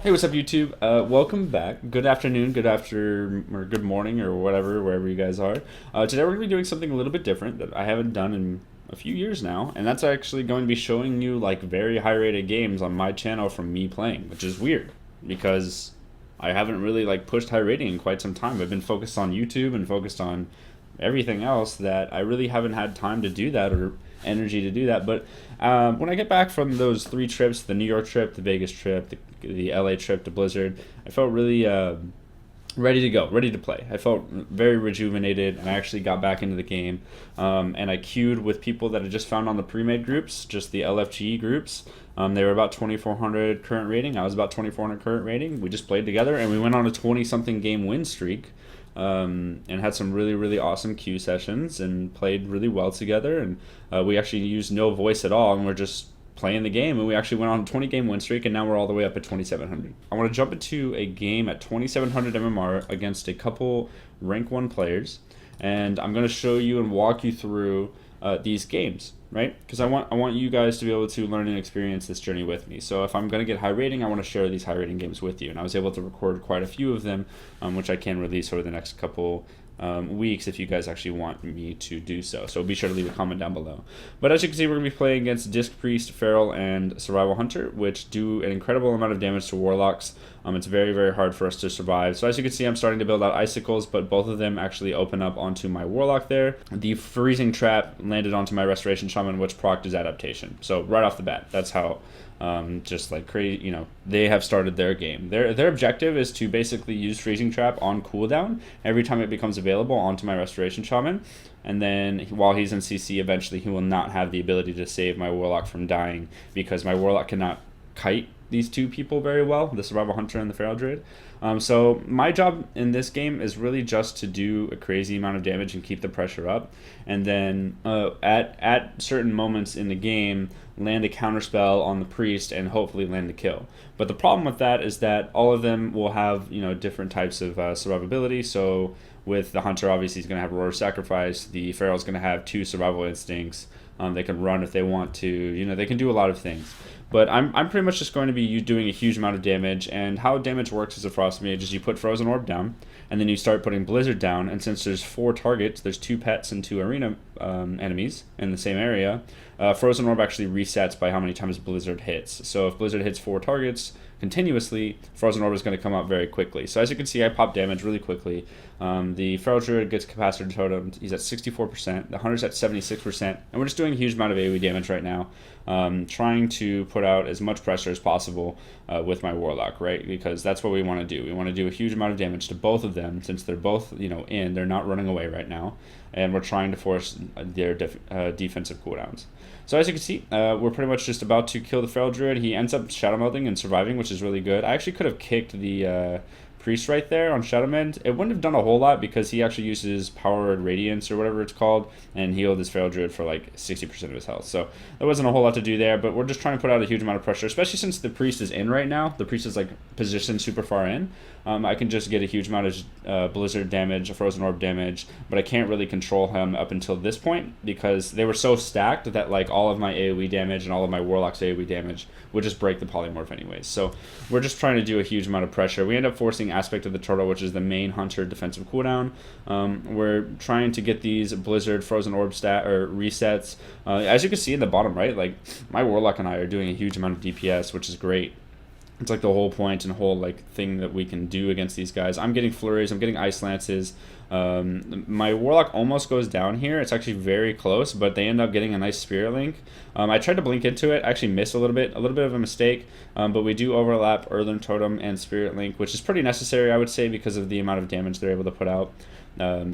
Hey, what's up, YouTube? Welcome back. Good afternoon, or good morning, or whatever, wherever you guys are. Today we're going to be doing something a little bit different that I haven't done in a few years now, and that's actually going to be showing you like very high-rated games on my channel from me playing, which is weird because I haven't really like pushed high rating in quite some time. I've been focused on YouTube and focused on everything else that I really haven't had time to do that or energy to do that. But when I get back from those three trips, the New York trip, the Vegas trip, the LA trip, to Blizzard, I felt really ready to go, ready to play. I felt very rejuvenated, and I actually got back into the game. And I queued with people that I just found on the pre-made groups, just the LFG groups. They were about 2,400 current rating. I was about 2,400 current rating. We just played together, and we went on a 20-something game win streak. And had some really, really awesome queue sessions and played really well together. And we actually used no voice at all, and we're just playing the game. And we actually went on a 20-game win streak, and now we're all the way up at 2,700. I want to jump into a game at 2,700 MMR against a couple rank 1 players, and I'm going to show you and walk you through these games, right? Because I want you guys to be able to learn and experience this journey with me. So if I'm going to get high rating, I want to share these high rating games with you. And I was able to record quite a few of them, which I can release over the next couple weeks if you guys actually want me to do so. So be sure to leave a comment down below. But as you can see, we're going to be playing against Disc Priest, Feral, and Survival Hunter, which do an incredible amount of damage to Warlocks. It's very, very hard for us to survive. So as you can see, I'm starting to build out Icicles, but both of them actually open up onto my Warlock there. The Freezing Trap landed onto my Restoration Shaman, which procced his adaptation. So right off the bat, that's how just like crazy, they have started their game. Their objective is to basically use Freezing Trap on cooldown every time it becomes available onto my Restoration Shaman, and then while he's in CC, eventually he will not have the ability to save my Warlock from dying because my Warlock cannot kite these two people very well, the Survival Hunter and the Feral Druid. So my job in this game is really just to do a crazy amount of damage and keep the pressure up, and then at certain moments in the game, land a counterspell on the priest and hopefully land a kill. But the problem with that is that all of them will have different types of survivability. So with the hunter, obviously he's going to have Roar Sacrifice. The feral is going to have 2 survival instincts. They can run if they want to. They can do a lot of things. But I'm pretty much just going to be doing a huge amount of damage. And how damage works as a Frost Mage is you put Frozen Orb down, and then you start putting Blizzard down. And since there's 4 targets, there's 2 pets and 2 arena enemies in the same area, Frozen Orb actually resets by how many times Blizzard hits. So if Blizzard hits 4 targets continuously, Frozen Orb is going to come out very quickly. So as you can see, I pop damage really quickly. The Feral Druid gets Capacitor Totem. He's at 64%. The Hunter's at 76%. And we're just doing a huge amount of AoE damage right now, trying to put out as much pressure as possible with my Warlock, right? Because that's what we want to do. We want to do a huge amount of damage to both of them since they're both, they're not running away right now. And we're trying to force their defensive cooldowns. So as you can see, we're pretty much just about to kill the Feral Druid. He ends up Shadow Melding and surviving, which is really good. I actually could have kicked the priest right there on Shadow Mend. It wouldn't have done a whole lot because he actually uses Powered Radiance or whatever it's called and healed his Feral Druid for like 60% of his health. So there wasn't a whole lot to do there, but we're just trying to put out a huge amount of pressure, especially since the priest is in right now. The priest is like positioned super far in. I can just get a huge amount of Blizzard damage, Frozen Orb damage, but I can't really control him up until this point because they were so stacked that like all of my AoE damage and all of my Warlock's AoE damage would just break the Polymorph anyways. So we're just trying to do a huge amount of pressure. We end up forcing Aspect of the Turtle, which is the main Hunter defensive cooldown. We're trying to get these Blizzard Frozen Orb resets. As you can see in the bottom right, like my Warlock and I are doing a huge amount of DPS, which is great. It's like the whole point and whole like thing that we can do against these guys. I'm getting flurries, I'm getting ice lances. My Warlock almost goes down here. It's actually very close, but they end up getting a nice Spirit Link. I tried to blink into it, actually missed a little bit of a mistake, but we do overlap Earthen Totem and Spirit Link, which is pretty necessary, I would say, because of the amount of damage they're able to put out.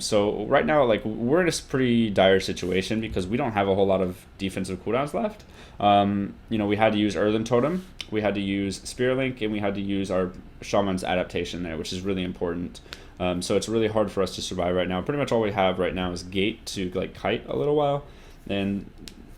So right now, like, we're in a pretty dire situation because we don't have a whole lot of defensive cooldowns left. We had to use Earthen Totem, we had to use Spirit Link, and we had to use our Shaman's adaptation there, which is really important. So it's really hard for us to survive right now. Pretty much all we have right now is Gate to like kite a little while, and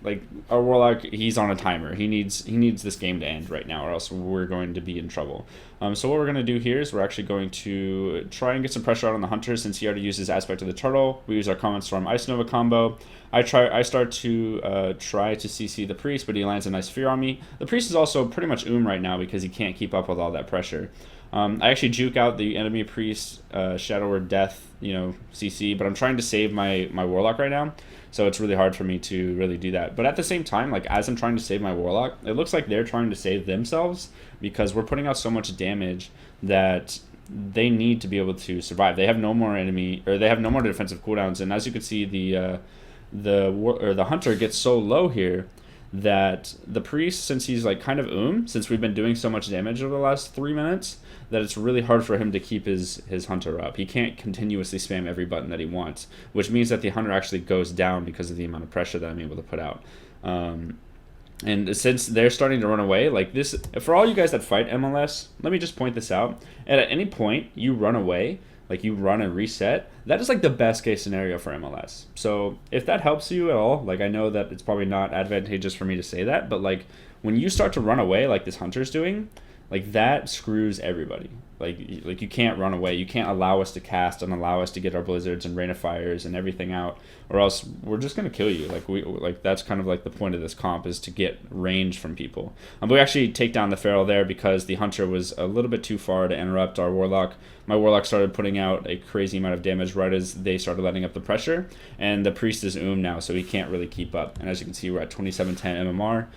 like our warlock, he's on a timer. He needs this game to end right now, or else we're going to be in trouble. So what we're going to do here is we're actually going to try and get some pressure out on the hunter, since he already uses Aspect of the Turtle. We use our Common Storm Ice Nova combo. I start to try to CC the priest, but he lands a nice fear on me. The priest is also pretty much right now because he can't keep up with all that pressure. I actually juke out the enemy priest Shadow or Death, CC, but I'm trying to save my warlock right now, so it's really hard for me to really do that. But at the same time, like as I'm trying to save my warlock, it looks like they're trying to save themselves, because we're putting out so much damage that they need to be able to survive. They have no more defensive cooldowns, and as you can see, the hunter gets so low here that the priest, since he's like kind of since we've been doing so much damage over the last 3 minutes, that it's really hard for him to keep his hunter up. He can't continuously spam every button that he wants, which means that the hunter actually goes down because of the amount of pressure that I'm able to put out. And since they're starting to run away, like this, for all you guys that fight MLS, let me just point this out. And at any point you run away, like you run and reset, that is like the best case scenario for MLS. So if that helps you at all, like I know that it's probably not advantageous for me to say that, but like when you start to run away like this hunter's doing, like that screws everybody. Like you can't run away. You can't allow us to cast and allow us to get our blizzards and rain of fires and everything out, or else we're just gonna kill you. Like that's kind of like the point of this comp, is to get range from people. But we actually take down the feral there because the hunter was a little bit too far to interrupt our warlock. My warlock started putting out a crazy amount of damage right as they started letting up the pressure, and the priest is now, so he can't really keep up. And as you can see, we're at 2710 MMR.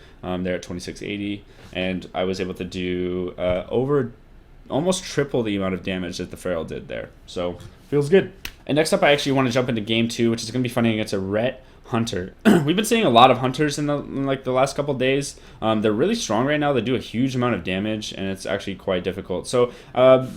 They're at 2680, and I was able to do over almost triple the amount of damage that the feral did there. So feels good. And next up, I actually want to jump into game 2, which is going to be fighting against a Ret hunter. We've been seeing a lot of hunters in the last couple days. They're really strong right now. They do a huge amount of damage, and it's actually quite difficult. So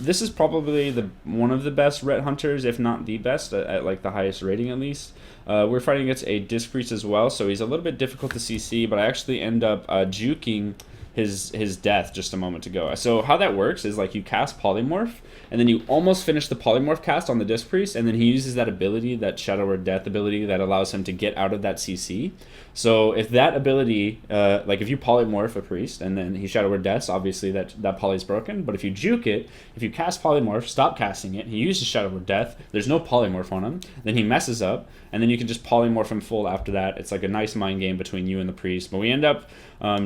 this is probably one of the best Ret hunters, if not the best, at like the highest rating at least. We're fighting against a Disc Priest as well, so he's a little bit difficult to CC, but I actually end up juking his death just a moment ago. So how that works is like you cast Polymorph, and then you almost finish the Polymorph cast on the Disc Priest, and then he uses that ability, that Shadow or Death ability, that allows him to get out of that CC. So if that ability, like if you Polymorph a Priest and then he Shadow or Deaths, obviously that poly's broken. But if you juke it, if you cast Polymorph, stop casting it, he uses Shadow or Death, there's no Polymorph on him, then he messes up, and then you can just Polymorph him full after that. It's like a nice mind game between you and the Priest. But we end up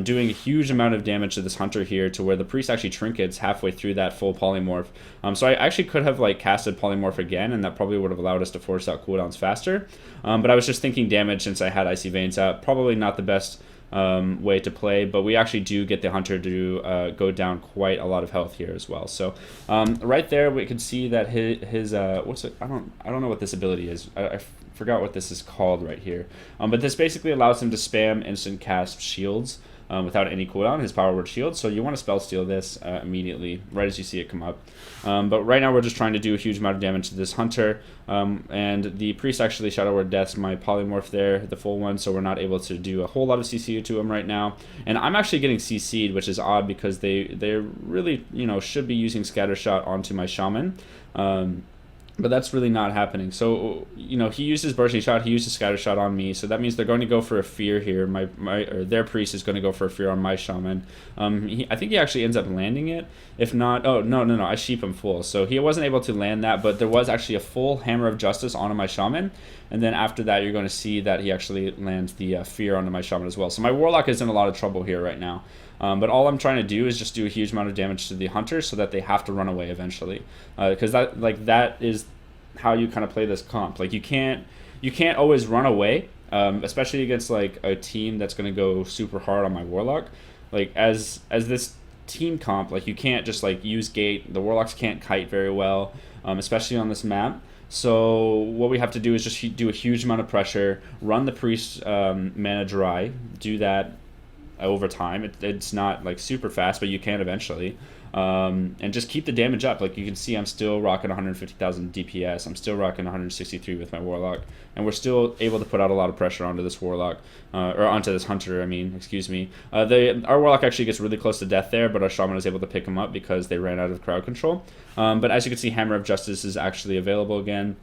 doing a huge amount of damage to this hunter here, to where the Priest actually trinkets halfway through that full Polymorph. So I actually could have like casted Polymorph again, and that probably would have allowed us to force out cooldowns faster. But I was just thinking damage since I had Icy Veins out. Probably not the best way to play, but we actually do get the hunter to go down quite a lot of health here as well. So right there we can see that his what's it? I don't know what this ability is. I forgot what this is called right here. But this basically allows him to spam instant cast shields without any cooldown, his power word shield. So you want to spell steal this immediately, right as you see it come up. But right now we're just trying to do a huge amount of damage to this hunter. And the priest actually Shadow Word Deaths my polymorph there, the full one, so we're not able to do a whole lot of CC to him right now. And I'm actually getting CC'd, which is odd because they're really, should be using Scatter Shot onto my shaman. But that's really not happening. So, he uses Bursting Shot, he uses Scatter Shot on me, so that means they're going to go for a Fear here. Their priest is going to go for a Fear on my shaman. I think he actually ends up landing it. If not, oh, no, I sheep him full. So he wasn't able to land that, but there was actually a full Hammer of Justice onto my shaman. And then after that, you're going to see that he actually lands the Fear onto my shaman as well. So my Warlock is in a lot of trouble here right now. But all I'm trying to do is just do a huge amount of damage to the hunter so that they have to run away eventually. Because that is how you kind of play this comp. Like you can't always run away, especially against like a team that's going to go super hard on my Warlock. Like as this team comp, like you can't just like use gate. The Warlocks can't kite very well, especially on this map. So what we have to do is just do a huge amount of pressure, run the priest mana dry, do that over time. It's not like super fast, but you can eventually, and just keep the damage up. Like you can see, I'm still rocking 150,000 DPS. I'm still rocking 163 with my Warlock, and we're still able to put out a lot of pressure onto this Warlock, or onto this hunter. Excuse me. Our Warlock actually gets really close to death there, but our Shaman is able to pick him up because they ran out of crowd control. But as you can see, Hammer of Justice is actually available again.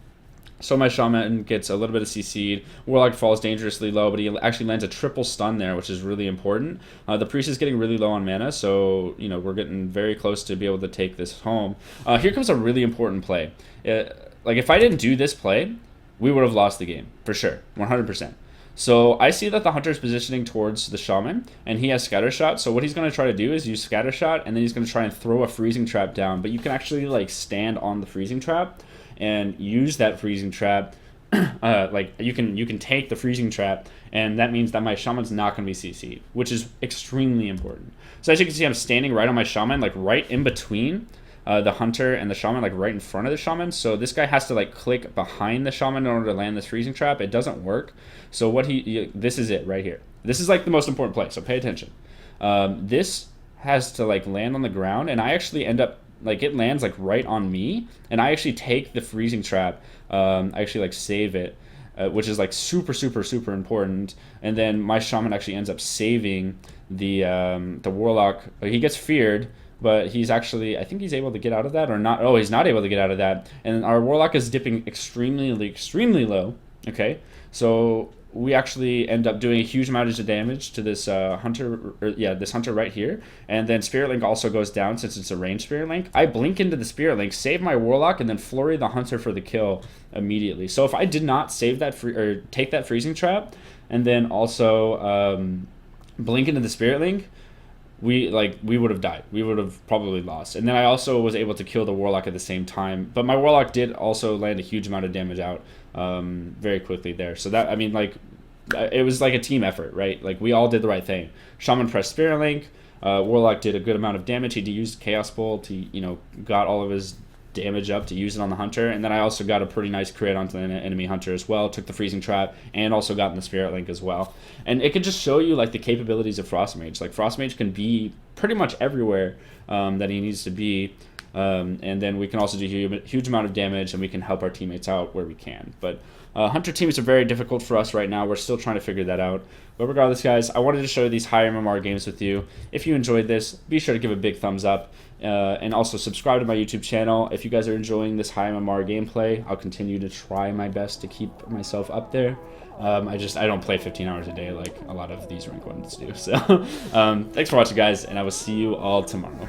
So my Shaman gets a little bit of CC'd. Warlock falls dangerously low, but he actually lands a triple stun there, which is really important. The Priest is getting really low on mana, so we're getting very close to be able to take this home. Here comes a really important play. Like if I didn't do this play, we would have lost the game for sure, 100%. So I see that the Hunter is positioning towards the Shaman, and he has Scatter Shot. So what he's going to try to do is use Scatter Shot, and then he's going to try and throw a Freezing Trap down. But you can actually like stand on the Freezing Trap and use that Freezing Trap. Like you can take the Freezing Trap, and that means that my Shaman's not going to be CC'd, which is extremely important. So as you can see, I'm standing right on my Shaman, like right in between the Hunter and the Shaman, like right in front of the Shaman. So this guy has to like click behind the Shaman in order to land this Freezing Trap. It doesn't work. So this is it right here. This is like the most important play, so pay attention. This has to like land on the ground, and I actually end up like it lands like right on me, and I actually take the Freezing Trap. I actually like save it, which is like super important. And then my Shaman actually ends up saving the Warlock. He gets feared, but he's actually, I think he's able to get out of that or not. Oh, he's not able to get out of that. And our Warlock is dipping extremely low. Okay, so we actually end up doing a huge amount of damage to this Hunter, this Hunter right here. And then Spirit Link also goes down since it's a ranged Spirit Link. I blink into the Spirit Link, save my Warlock, and then flurry the Hunter for the kill immediately. So if I did not save that or take that Freezing Trap, and then also blink into the Spirit Link, we would have died. We would have probably lost. And then I also was able to kill the Warlock at the same time. But my Warlock did also land a huge amount of damage out very quickly there. So that, I mean, like, it was like a team effort, right? Like, we all did the right thing. Shaman pressed Spirit Link. Warlock did a good amount of damage. He used Chaos Bolt. He, got all of his damage up to use it on the Hunter. And then I also got a pretty nice crit onto the enemy Hunter as well. Took the Freezing Trap and also got in the Spirit Link as well. And it could just show you like the capabilities of Frost Mage. Like Frost Mage can be pretty much everywhere that he needs to be. And then we can also do a huge amount of damage, and we can help our teammates out where we can. But Hunter teams are very difficult for us right now. We're still trying to figure that out. But regardless, guys, I wanted to show these high MMR games with you. If you enjoyed this, be sure to give a big thumbs up. And also subscribe to my YouTube channel. If you guys are enjoying this high MMR gameplay, I'll continue to try my best to keep myself up there. I don't play 15 hours a day like a lot of these ranked ones do. So thanks for watching, guys, and I will see you all tomorrow.